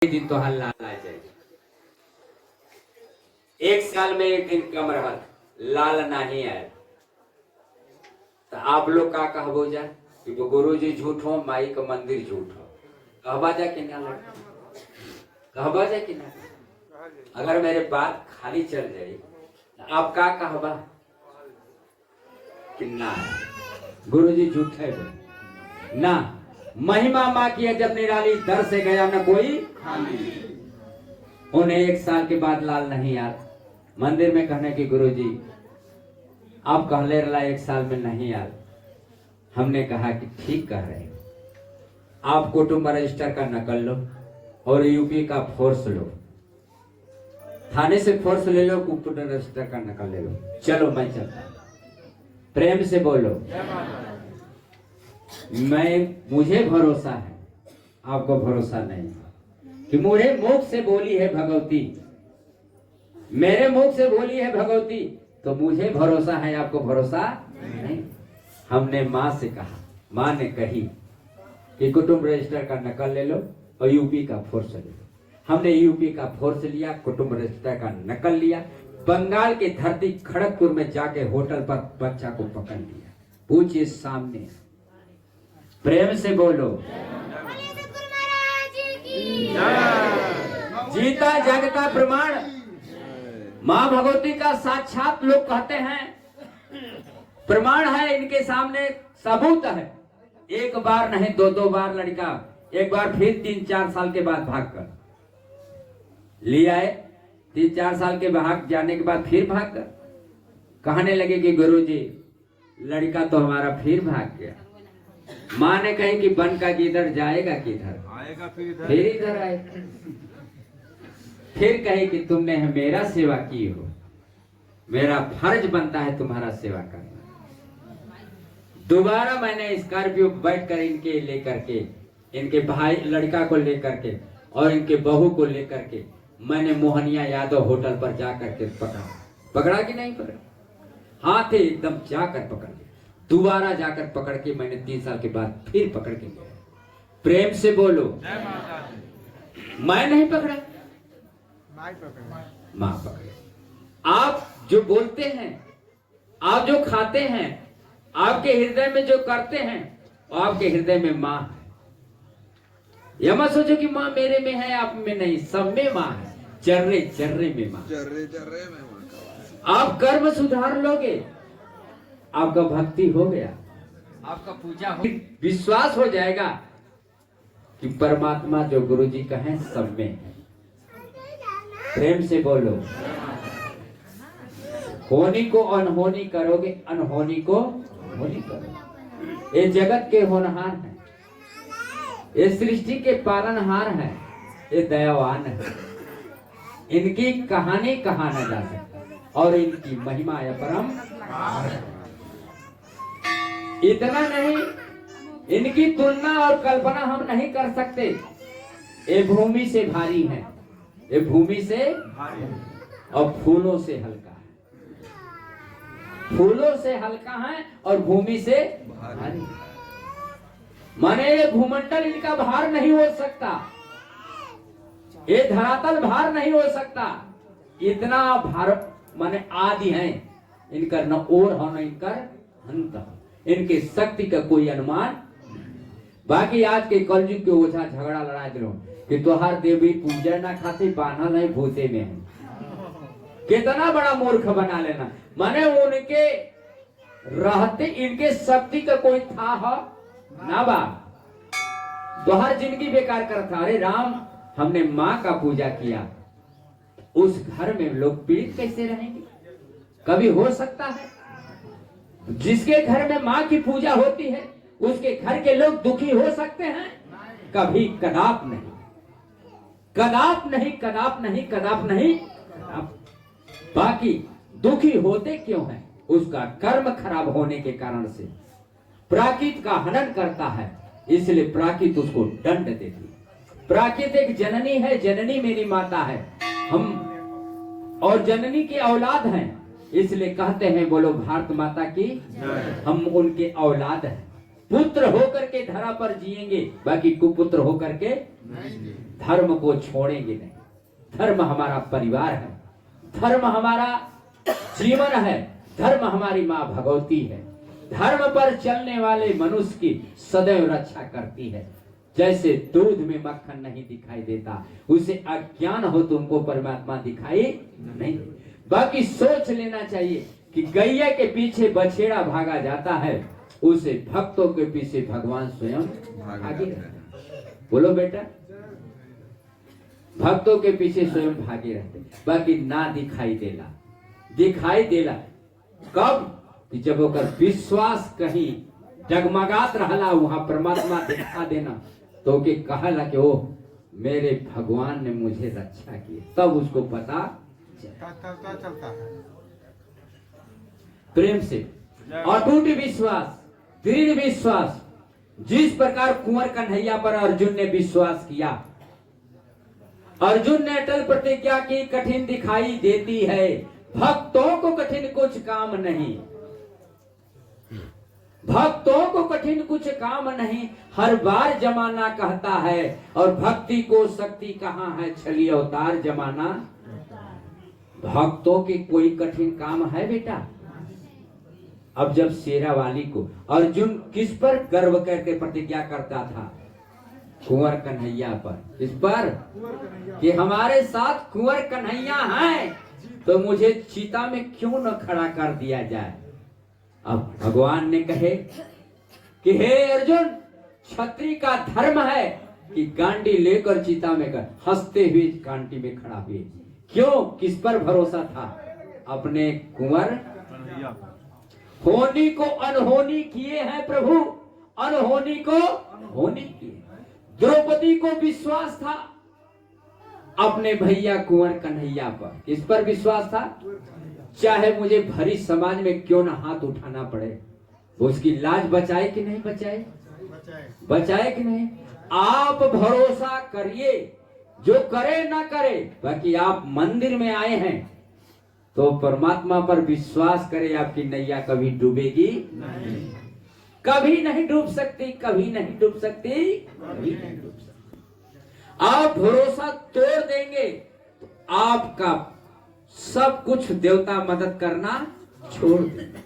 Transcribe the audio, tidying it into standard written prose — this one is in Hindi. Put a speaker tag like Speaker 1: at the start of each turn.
Speaker 1: दिन तो हल लाल आ जाए। एक साल में एक दिन कम रहत लाल नहीं आए तो आप लोग का कहबो जा कि वो गुरु जी झूठ हो, माई का मंदिर झूठ हो। कहबा जा कि ना लगे, कहबा जा कि ना। अगर मेरे बात खाली चल जाए तो आप का कहबा कि ना गुरु जी झूठ है ना। महिमा माँ की है जब निराली, दर से गया न कोई खाली। उन्हें एक साल के बाद लाल नहीं यार मंदिर में कहने की गुरु जी आप कहले रला एक साल में नहीं यार। हमने कहा कि ठीक कह रहे हो, आप कुटुंब रजिस्टर का नकल लो और यूपी का फोर्स लो, थाने से फोर्स ले लो, कुटुंब रजिस्टर का नकल ले लो। चलो मैं चलता, प्रेम से बोलो। मुझे भरोसा है, आपको भरोसा नहीं कि मुझे मुख से बोली है भगवती, मेरे मुख से बोली है भगवती, तो मुझे भरोसा है, आपको भरोसा नहीं। हमने माँ से कहा, माँ ने कही कि कुटुंब रजिस्टर का नकल ले लो और यूपी का फोर्स ले लो। हमने यूपी का फोर्स लिया, कुटुंब रजिस्टर का नकल लिया, बंगाल की धरती खड़गपुर में जाके होटल पर बच्चा को पकड़ लिया। पूछिए सामने, प्रेम से बोलो। जीता जगता प्रमाण माँ भगवती का साक्षात लोग कहते हैं, प्रमाण है इनके सामने, सबूत है। एक बार नहीं दो बार लड़का, एक बार फिर 3-4 साल के बाद भाग कर लिया है। 3-4 साल के भाग जाने के बाद फिर भाग कर कहने लगे कि गुरुजी लड़का तो हमारा फिर भाग गया। माँ ने कही कि बन का किधर जाएगा, किधर आएगा, फिर इधर आएगा। फिर कहे कि तुमने मेरा सेवा की हो, मेरा फर्ज बनता है तुम्हारा सेवा करना। दोबारा मैंने स्कॉर्पियो बैठकर इनके लेकर के, इनके भाई लड़का को लेकर के और इनके बहू को लेकर के मैंने मोहनिया यादव होटल पर जाकर के पकड़ा कि नहीं पकड़ा, हाथ एकदम जाकर पकड़ लिया। दोबारा जाकर पकड़ के मैंने 3 साल के बाद फिर पकड़ के गया। प्रेम से बोलो। मैं नहीं पकड़ा, माँ पकड़े। आप जो बोलते हैं, आप जो खाते हैं, आपके हृदय में जो करते हैं, आपके हृदय में माँ है। यह मत सोचो कि माँ मेरे में है, आप में नहीं, सब में माँ है। जर्रे जर्रे में माँ, जर्रे में माँ। आप कर्म सुधार लोगे, आपका भक्ति हो गया, आपका पूजा हो, विश्वास हो जाएगा कि परमात्मा जो गुरु जी कहें सब में है। प्रेम से बोलो। होनी को अनहोनी करोगे, अनहोनी को होनी करोगे। ये जगत के होनहार है, ये सृष्टि के पालनहार है, ये दयावान है। इनकी कहानी कहा न जा सकती और इनकी महिमा अपरम। इतना नहीं, इनकी तुलना और कल्पना हम नहीं कर सकते। ये भूमि से भारी है, ये भूमि से और फूलों से हल्का है, फूलों से हल्का है और भूमि से भारी। माने ये भूमंडल इनका भार नहीं हो सकता, ये धरातल भार नहीं हो सकता। इतना भार माने आदि है इनका, न ओर हो न इनका अंत हो। इनके शक्ति का कोई अनुमान। बाकी आज के कलयुग के ओझा झगड़ा लड़ा दो कि तोहार देवी पूजा ना खाते, बांधल है भूसे में है। कितना बड़ा मूर्ख बना लेना। माने उनके रहते इनके शक्ति का कोई था हो ना बा, तोहार जिंदगी बेकार कर था। अरे राम, हमने माँ का पूजा किया, उस घर में लोग पीड़ित कैसे रहेंगे? कभी हो सकता है? जिसके घर में माँ की पूजा होती है उसके घर के लोग दुखी हो सकते हैं? कभी कदाप नहीं, कदाप नहीं, कदाप नहीं, कदाप नहीं। बाकी दुखी होते क्यों हैं? उसका कर्म खराब होने के कारण से। प्राकृत का हनन करता है, इसलिए प्राकृत उसको दंड देती है। प्राकृत एक जननी है, जननी मेरी माता है, हम और जननी की औलाद हैं, इसलिए कहते हैं बोलो भारत माता की, हम उनके औलाद हैं। पुत्र होकर के धरा पर जिएंगे, बाकी कुपुत्र होकर के धर्म को छोड़ेंगे नहीं। धर्म हमारा परिवार है, धर्म हमारा जीवन है, धर्म हमारी माँ भगवती है। धर्म पर चलने वाले मनुष्य की सदैव रक्षा करती है। जैसे दूध में मक्खन नहीं दिखाई देता, उसे अज्ञान हो तुमको परमात्मा दिखाई नहीं। बाकी सोच लेना चाहिए कि गैया के पीछे बछेड़ा भागा जाता है, उसे भक्तों के पीछे भगवान स्वयं भागे रहते हैं। बोलो बेटा, भक्तों के पीछे स्वयं भागे रहते, बाकी ना दिखाई देला। दिखाई देला कब? कि जब ओकर विश्वास कहीं डगमगात रहला, वहां परमात्मा दिखा देना तो के कहला कि ओ मेरे भगवान ने मुझे रक्षा की, तब उसको पता चलता है। प्रेम से अटूट विश्वास, दृढ़ विश्वास, जिस प्रकार कुंवर कन्हैया पर अर्जुन ने विश्वास किया, अर्जुन ने अटल प्रतिज्ञा की, कठिन दिखाई देती है, भक्तों को कठिन कुछ काम नहीं, भक्तों को कठिन कुछ काम नहीं, हर बार जमाना कहता है, और भक्ति को शक्ति कहाँ है, छली अवतार जमाना। भक्तों के कोई कठिन काम है बेटा? अब जब शेरावाली को अर्जुन किस पर गर्व करके प्रतिज्ञा करता था? कुंवर कन्हैया पर। इस पर कि हमारे साथ कुंवर कन्हैया हैं, तो मुझे चिता में क्यों न खड़ा कर दिया जाए। अब भगवान ने कहे कि हे अर्जुन, क्षत्रिय का धर्म है कि गांडी लेकर चिता में कर, हंसते हुए कांटी में खड़ा हुए। क्यों? किस पर भरोसा था? अपने कुंवर होनी को अनहोनी किए हैं प्रभु, अनहोनी को होनी किए। द्रौपदी को विश्वास था अपने भैया कुंवर कन्हैया पर। किस पर विश्वास था? चाहे मुझे भरी समाज में क्यों ना हाथ उठाना पड़े, उसकी लाज बचाए कि नहीं बचाए? बचाए कि नहीं? आप भरोसा करिए, जो करे ना करे, बाकी आप मंदिर में आए हैं तो परमात्मा पर विश्वास करे, आपकी नैया कभी डूबेगी नहीं, कभी नहीं डूब सकती, कभी नहीं डूब सकती, कभी नहीं डूब सकती। आप भरोसा तोड़ देंगे तो आपका सब कुछ देवता मदद करना छोड़ देंगे।